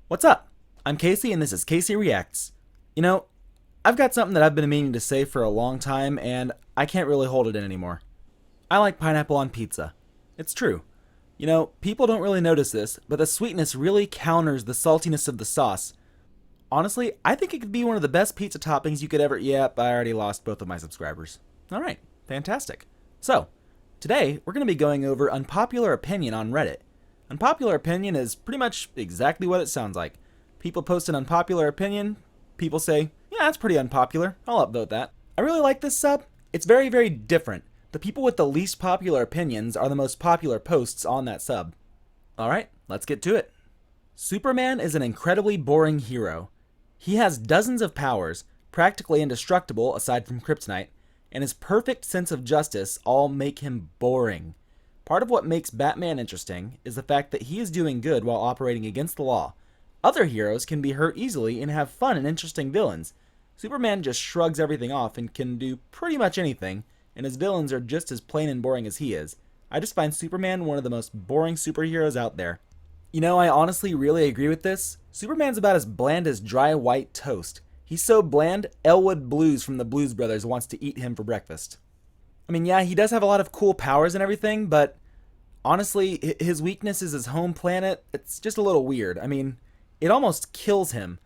What's up? I'm Casey and this is CaseyReacts. You know, I've got something that I've been meaning to say for a long time and I can't really hold it in anymore. I like pineapple on pizza. It's true. People don't really notice this, but the sweetness really counters the saltiness of the sauce. Honestly, I think it could be one of the best pizza toppings you could ever. Yep, I already lost both of my subscribers. Alright, fantastic. So, today we're going to be going over unpopular opinion on Reddit. Unpopular opinion is pretty much exactly what it sounds like. People post an unpopular opinion, people say, yeah, that's pretty unpopular, I'll upvote that. I really like this sub. It's very, very different. The people with the least popular opinions are the most popular posts on that sub. Alright, let's get to it. Superman is an incredibly boring hero. He has dozens of powers, practically indestructible aside from kryptonite, and his perfect sense of justice all make him boring. Part of what makes Batman interesting is the fact that he is doing good while operating against the law. Other heroes can be hurt easily and have fun and interesting villains. Superman just shrugs everything off and can do pretty much anything, and his villains are just as plain and boring as he is. I just find Superman one of the most boring superheroes out there. I honestly really agree with this. Superman's about as bland as dry white toast. He's so bland, Elwood Blues from the Blues Brothers wants to eat him for breakfast. Yeah, he does have a lot of cool powers and everything, but honestly, his weakness is his home planet. It's just a little weird. It almost kills him.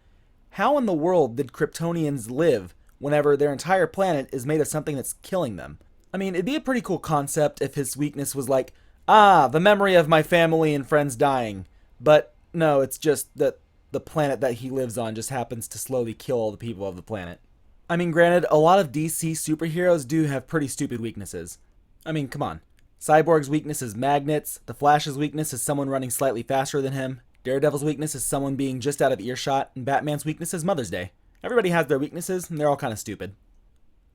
How in the world did Kryptonians live whenever their entire planet is made of something that's killing them? It'd be a pretty cool concept if his weakness was like, the memory of my family and friends dying. But no, it's just that the planet that he lives on just happens to slowly kill all the people of the planet. Granted, a lot of DC superheroes do have pretty stupid weaknesses. Come on. Cyborg's weakness is magnets, the Flash's weakness is someone running slightly faster than him, Daredevil's weakness is someone being just out of earshot, and Batman's weakness is Mother's Day. Everybody has their weaknesses, and they're all kind of stupid.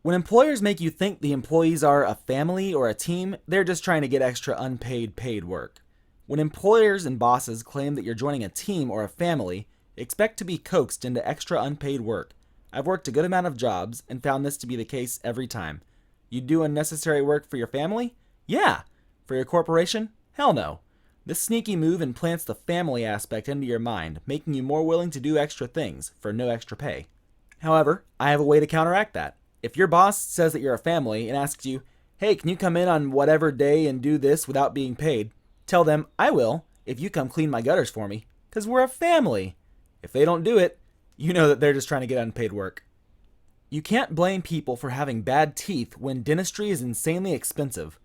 When employers make you think the employees are a family or a team, they're just trying to get extra unpaid paid work. When employers and bosses claim that you're joining a team or a family, expect to be coaxed into extra unpaid work. I've worked a good amount of jobs and found this to be the case every time. You do unnecessary work for your family? Yeah. For your corporation? Hell no. This sneaky move implants the family aspect into your mind, making you more willing to do extra things for no extra pay. However, I have a way to counteract that. If your boss says that you're a family and asks you, hey, can you come in on whatever day and do this without being paid? Tell them, I will, if you come clean my gutters for me, because we're a family. If they don't do it, you know that they're just trying to get unpaid work. You can't blame people for having bad teeth when dentistry is insanely expensive.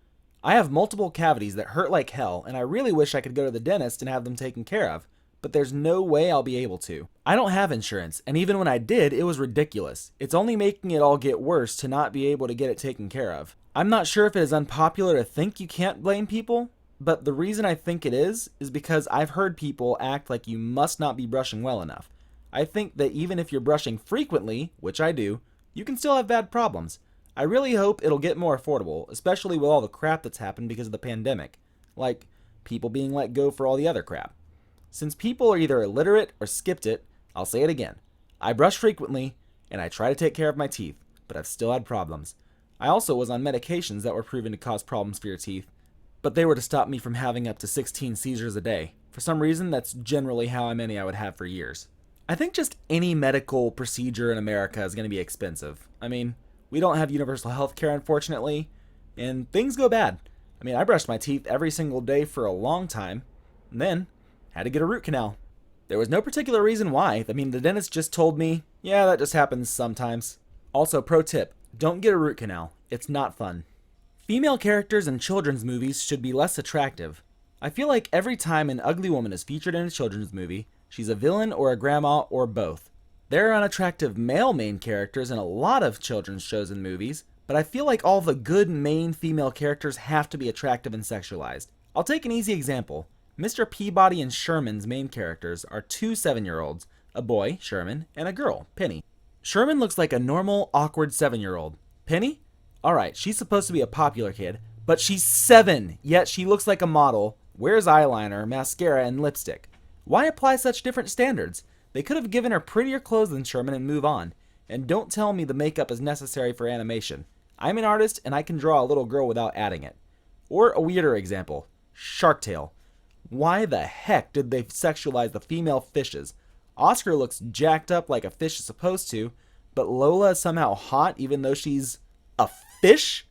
I have multiple cavities that hurt like hell, and I really wish I could go to the dentist and have them taken care of, but there's no way I'll be able to. I don't have insurance, and even when I did, it was ridiculous. It's only making it all get worse to not be able to get it taken care of. I'm not sure if it is unpopular to think you can't blame people, but the reason I think it is because I've heard people act like you must not be brushing well enough. I think that even if you're brushing frequently, which I do, you can still have bad problems. I really hope it'll get more affordable, especially with all the crap that's happened because of the pandemic. Like, people being let go for all the other crap. Since people are either illiterate or skipped it, I'll say it again. I brush frequently, and I try to take care of my teeth, but I've still had problems. I also was on medications that were proven to cause problems for your teeth, but they were to stop me from having up to 16 seizures a day. For some reason, that's generally how many I would have for years. I think just any medical procedure in America is going to be expensive. We don't have universal health care, unfortunately, and things go bad. I brushed my teeth every single day for a long time, and then had to get a root canal. There was no particular reason why. The dentist just told me, yeah, that just happens sometimes. Also, pro tip, don't get a root canal. It's not fun. Female characters in children's movies should be less attractive. I feel like every time an ugly woman is featured in a children's movie, she's a villain or a grandma or both. There are unattractive male main characters in a lot of children's shows and movies, but I feel like all the good main female characters have to be attractive and sexualized. I'll take an easy example. Mr. Peabody and Sherman's main characters are two 7-year-olds, a boy, Sherman, and a girl, Penny. Sherman looks like a normal, awkward 7-year-old. Penny? Alright, she's supposed to be a popular kid, but she's 7, yet she looks like a model, wears eyeliner, mascara, and lipstick. Why apply such different standards? They could have given her prettier clothes than Sherman and move on. And don't tell me the makeup is necessary for animation. I'm an artist and I can draw a little girl without adding it. Or a weirder example, Shark Tale. Why the heck did they sexualize the female fishes? Oscar looks jacked up like a fish is supposed to, but Lola is somehow hot even though she's a fish?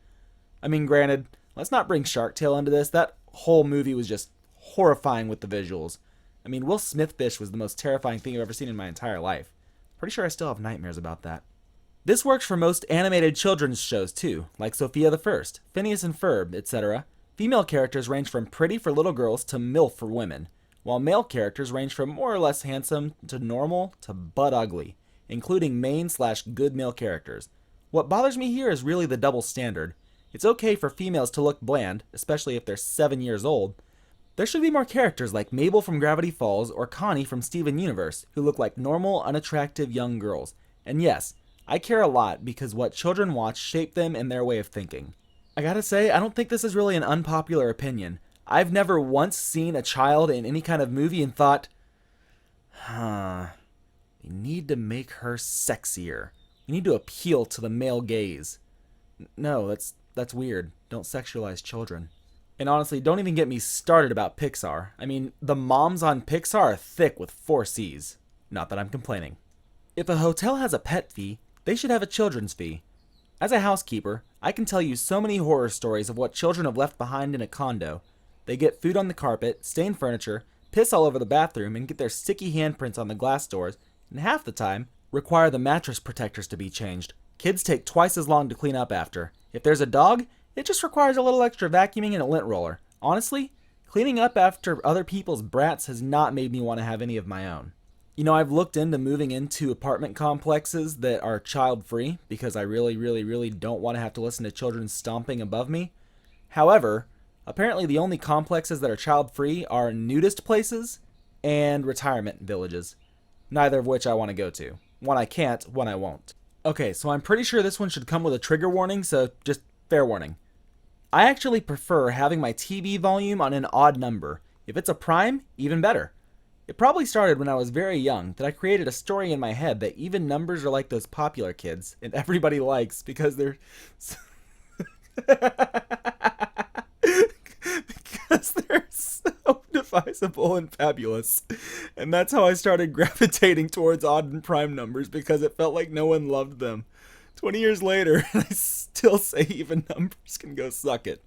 I mean, granted, let's not bring Shark Tale into this. That whole movie was just horrifying with the visuals. I mean, Will Smith fish was the most terrifying thing I've ever seen in my entire life. Pretty sure I still have nightmares about that. This works for most animated children's shows too, like Sophia the First, Phineas and Ferb, etc. Female characters range from pretty for little girls to MILF for women, while male characters range from more or less handsome to normal to butt ugly, including main/good male characters. What bothers me here is really the double standard. It's okay for females to look bland, especially if they're 7 years old. There should be more characters like Mabel from Gravity Falls or Connie from Steven Universe who look like normal, unattractive young girls. And yes, I care a lot because what children watch shape them and their way of thinking. I gotta say, I don't think this is really an unpopular opinion. I've never once seen a child in any kind of movie and thought, we need to make her sexier. We need to appeal to the male gaze. No, that's weird. Don't sexualize children. And honestly, don't even get me started about Pixar. I mean, the moms on Pixar are thick with 4 C's. Not that I'm complaining. If a hotel has a pet fee, they should have a children's fee. As a housekeeper, I can tell you so many horror stories of what children have left behind in a condo. They get food on the carpet, stain furniture, piss all over the bathroom, and get their sticky handprints on the glass doors, and half the time, require the mattress protectors to be changed. Kids take twice as long to clean up after. If there's a dog, it just requires a little extra vacuuming and a lint roller. Honestly, cleaning up after other people's brats has not made me want to have any of my own. You know, I've looked into moving into apartment complexes that are child-free because I really don't want to have to listen to children stomping above me. However, apparently the only complexes that are child-free are nudist places and retirement villages, neither of which I want to go to. One I can't, one I won't. Okay, so I'm pretty sure this one should come with a trigger warning, so just fair warning. I actually prefer having my TV volume on an odd number. If it's a prime, even better. It probably started when I was very young that I created a story in my head that even numbers are like those popular kids and everybody likes because they're because they're so divisible and fabulous. And that's how I started gravitating towards odd and prime numbers because it felt like no one loved them. 20 years later, and I still say even numbers can go suck it.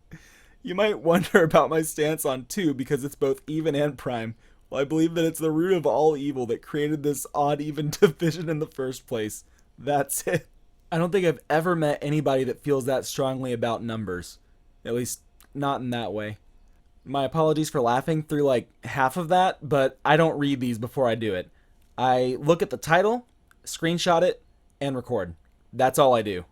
You might wonder about my stance on 2 because it's both even and prime. Well, I believe that it's the root of all evil that created this odd-even division in the first place. That's it. I don't think I've ever met anybody that feels that strongly about numbers. At least, not in that way. My apologies for laughing through like half of that, but I don't read these before I do it. I look at the title, screenshot it, and record. That's all I do.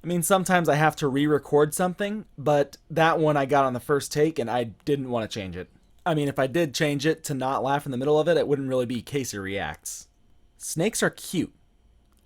I mean, sometimes I have to re-record something, but that one I got on the first take and I didn't want to change it. I mean, if I did change it to not laugh in the middle of it, it wouldn't really be CaseyReacts. Snakes are cute.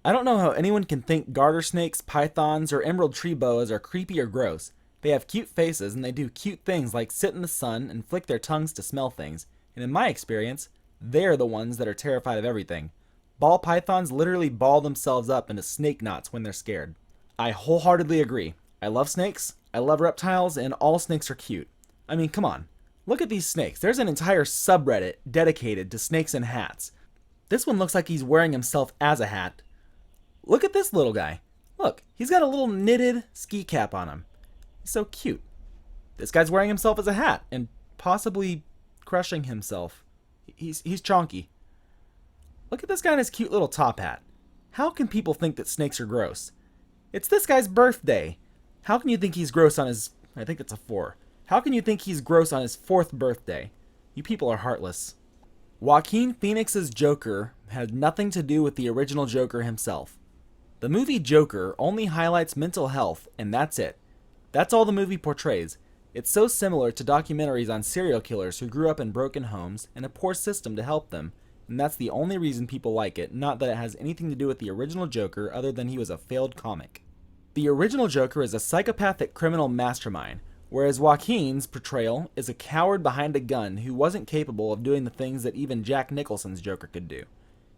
I don't know how anyone can think garter snakes, pythons, or emerald tree boas are creepy or gross. They have cute faces and they do cute things like sit in the sun and flick their tongues to smell things. And in my experience, they're the ones that are terrified of everything. Ball pythons literally ball themselves up into snake knots when they're scared. I wholeheartedly agree. I love snakes, I love reptiles, and all snakes are cute. I mean, come on. Look at these snakes. There's an entire subreddit dedicated to snakes and hats. This one looks like he's wearing himself as a hat. Look at this little guy. Look, he's got a little knitted ski cap on him. He's so cute. This guy's wearing himself as a hat and possibly crushing himself. He's chonky. Look at this guy in his cute little top hat. How can people think that snakes are gross? It's this guy's birthday. How can you think he's gross on his... I think it's a 4. How can you think he's gross on his 4th birthday? You people are heartless. Joaquin Phoenix's Joker had nothing to do with the original Joker himself. The movie Joker only highlights mental health, and that's it. That's all the movie portrays. It's so similar to documentaries on serial killers who grew up in broken homes and a poor system to help them, and that's the only reason people like it, not that it has anything to do with the original Joker other than he was a failed comic. The original Joker is a psychopathic criminal mastermind, whereas Joaquin's portrayal is a coward behind a gun who wasn't capable of doing the things that even Jack Nicholson's Joker could do.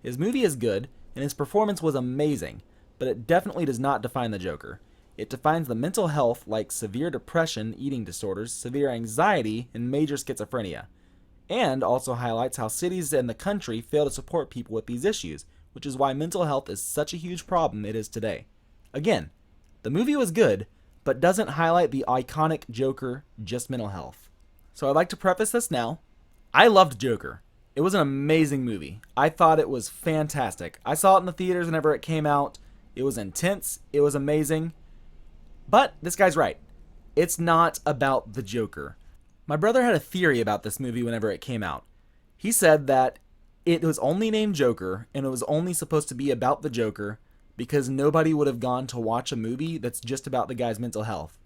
His movie is good, and his performance was amazing, but it definitely does not define the Joker. It defines the mental health like severe depression, eating disorders, severe anxiety, and major schizophrenia. and also highlights how cities and the country fail to support people with these issues, which is why mental health is such a huge problem it is today. Again, the movie was good, but doesn't highlight the iconic Joker, just mental health. So I'd like to preface this now. I loved Joker. It was an amazing movie. I thought it was fantastic. I saw it in the theaters whenever it came out. It was intense. It was amazing. But this guy's right. It's not about the Joker. My brother had a theory about this movie whenever it came out. He said that it was only named Joker, and it was only supposed to be about the Joker because nobody would have gone to watch a movie that's just about the guy's mental health.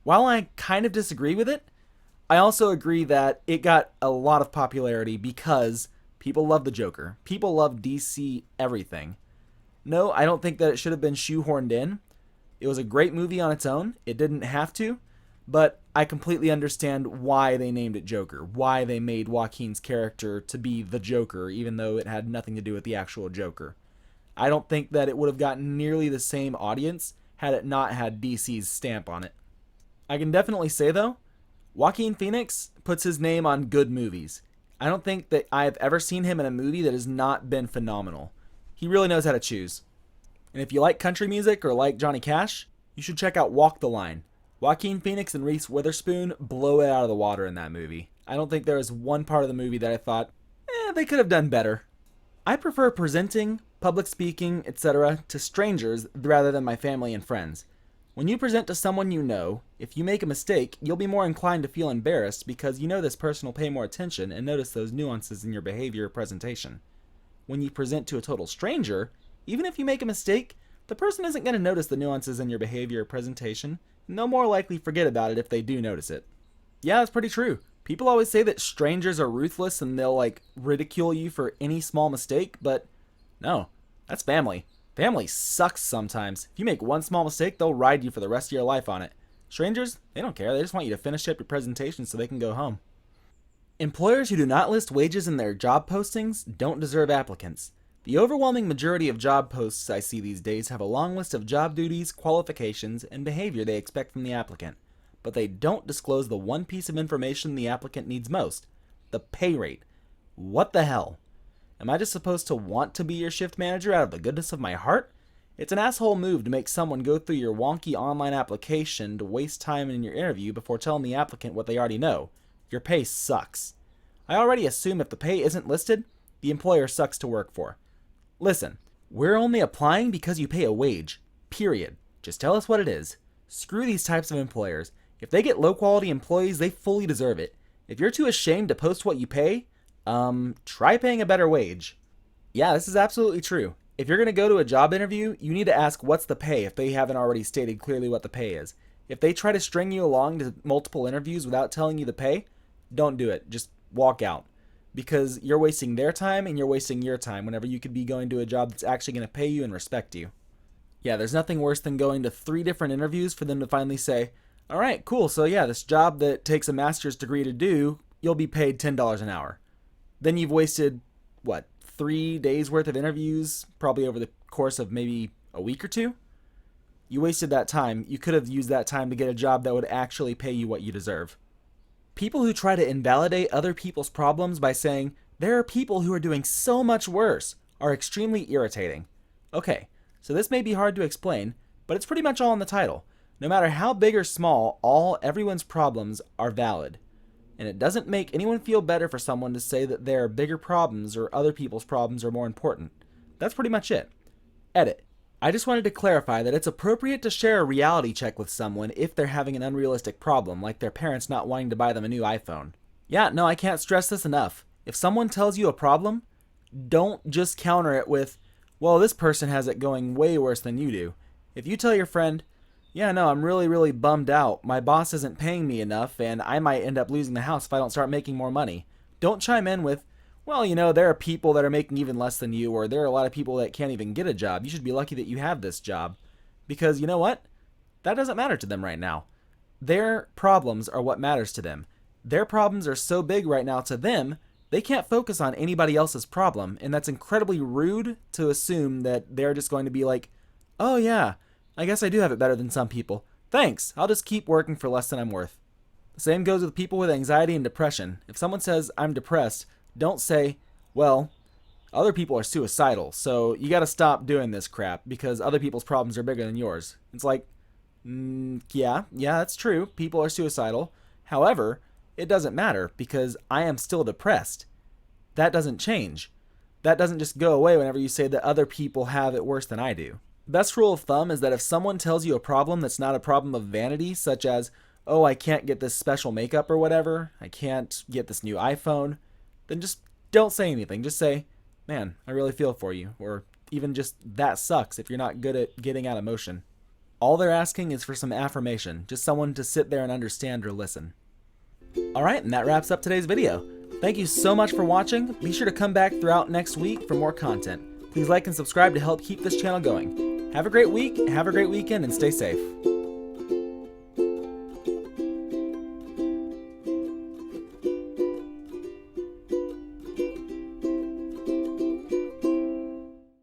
While I kind of disagree with it, I also agree that it got a lot of popularity because people love the Joker. People love DC everything. No, I don't think that it should have been shoehorned in. It was a great movie on its own. It didn't have to, but I completely understand why they named it Joker, why they made Joaquin's character to be the Joker, even though it had nothing to do with the actual Joker. I don't think that it would have gotten nearly the same audience had it not had DC's stamp on it. I can definitely say, though, Joaquin Phoenix puts his name on good movies. I don't think that I have ever seen him in a movie that has not been phenomenal. He really knows how to choose. And if you like country music or like Johnny Cash, you should check out Walk the Line. Joaquin Phoenix and Reese Witherspoon blow it out of the water in that movie. I don't think there is one part of the movie that I thought, they could have done better. I prefer presenting, public speaking, etc. to strangers rather than my family and friends. When you present to someone you know, if you make a mistake, you'll be more inclined to feel embarrassed because you know this person will pay more attention and notice those nuances in your behavior or presentation. When you present to a total stranger, even if you make a mistake, the person isn't going to notice the nuances in your behavior or presentation, and they'll more likely forget about it if they do notice it. Yeah, that's pretty true. People always say that strangers are ruthless and they'll ridicule you for any small mistake, but no, that's family. Family sucks sometimes. If you make one small mistake, they'll ride you for the rest of your life on it. Strangers, they don't care. They just want you to finish up your presentation so they can go home. Employers who do not list wages in their job postings don't deserve applicants. The overwhelming majority of job posts I see these days have a long list of job duties, qualifications, and behavior they expect from the applicant, but they don't disclose the one piece of information the applicant needs most: the pay rate. What the hell? Am I just supposed to want to be your shift manager out of the goodness of my heart? It's an asshole move to make someone go through your wonky online application to waste time in your interview before telling the applicant what they already know. Your pay sucks. I already assume if the pay isn't listed, the employer sucks to work for. Listen, we're only applying because you pay a wage. Period. Just tell us what it is. Screw these types of employers. If they get low-quality employees, they fully deserve it. If you're too ashamed to post what you pay, try paying a better wage. Yeah, this is absolutely true. If you're going to go to a job interview, you need to ask what's the pay if they haven't already stated clearly what the pay is. If they try to string you along to multiple interviews without telling you the pay, don't do it. Just walk out. Because you're wasting their time and you're wasting your time whenever you could be going to a job that's actually going to pay you and respect you. Yeah, there's nothing worse than going to 3 different interviews for them to finally say, all right, cool, so yeah, this job that takes a master's degree to do, you'll be paid $10 an hour. Then you've wasted, 3 days worth of interviews, probably over the course of maybe a week or 2? You wasted that time. You could have used that time to get a job that would actually pay you what you deserve. People who try to invalidate other people's problems by saying, there are people who are doing so much worse, are extremely irritating. Okay, so this may be hard to explain, but it's pretty much all in the title. No matter how big or small, everyone's problems are valid. And it doesn't make anyone feel better for someone to say that there are bigger problems or other people's problems are more important. That's pretty much it. Edit. I just wanted to clarify that it's appropriate to share a reality check with someone if they're having an unrealistic problem, like their parents not wanting to buy them a new iPhone. Yeah, no, I can't stress this enough. If someone tells you a problem, don't just counter it with, well, this person has it going way worse than you do. If you tell your friend, yeah, no, I'm really bummed out. My boss isn't paying me enough, and I might end up losing the house if I don't start making more money. Don't chime in with, well, there are people that are making even less than you, or there are a lot of people that can't even get a job. You should be lucky that you have this job. Because you know what? That doesn't matter to them right now. Their problems are what matters to them. Their problems are so big right now to them, they can't focus on anybody else's problem, and that's incredibly rude to assume that they're just going to be like, oh yeah, I guess I do have it better than some people. Thanks, I'll just keep working for less than I'm worth. The same goes with people with anxiety and depression. If someone says, I'm depressed, don't say, well, other people are suicidal, so you gotta stop doing this crap because other people's problems are bigger than yours. It's like, yeah, that's true. People are suicidal. However, it doesn't matter because I am still depressed. That doesn't change. That doesn't just go away whenever you say that other people have it worse than I do. Best rule of thumb is that if someone tells you a problem that's not a problem of vanity, such as, oh, I can't get this special makeup or whatever, I can't get this new iPhone, then just don't say anything. Just say, man, I really feel for you. Or even just, that sucks if you're not good at getting out emotion. All they're asking is for some affirmation, just someone to sit there and understand or listen. Alright, and that wraps up today's video. Thank you so much for watching. Be sure to come back throughout next week for more content. Please like and subscribe to help keep this channel going. Have a great week, have a great weekend, and stay safe.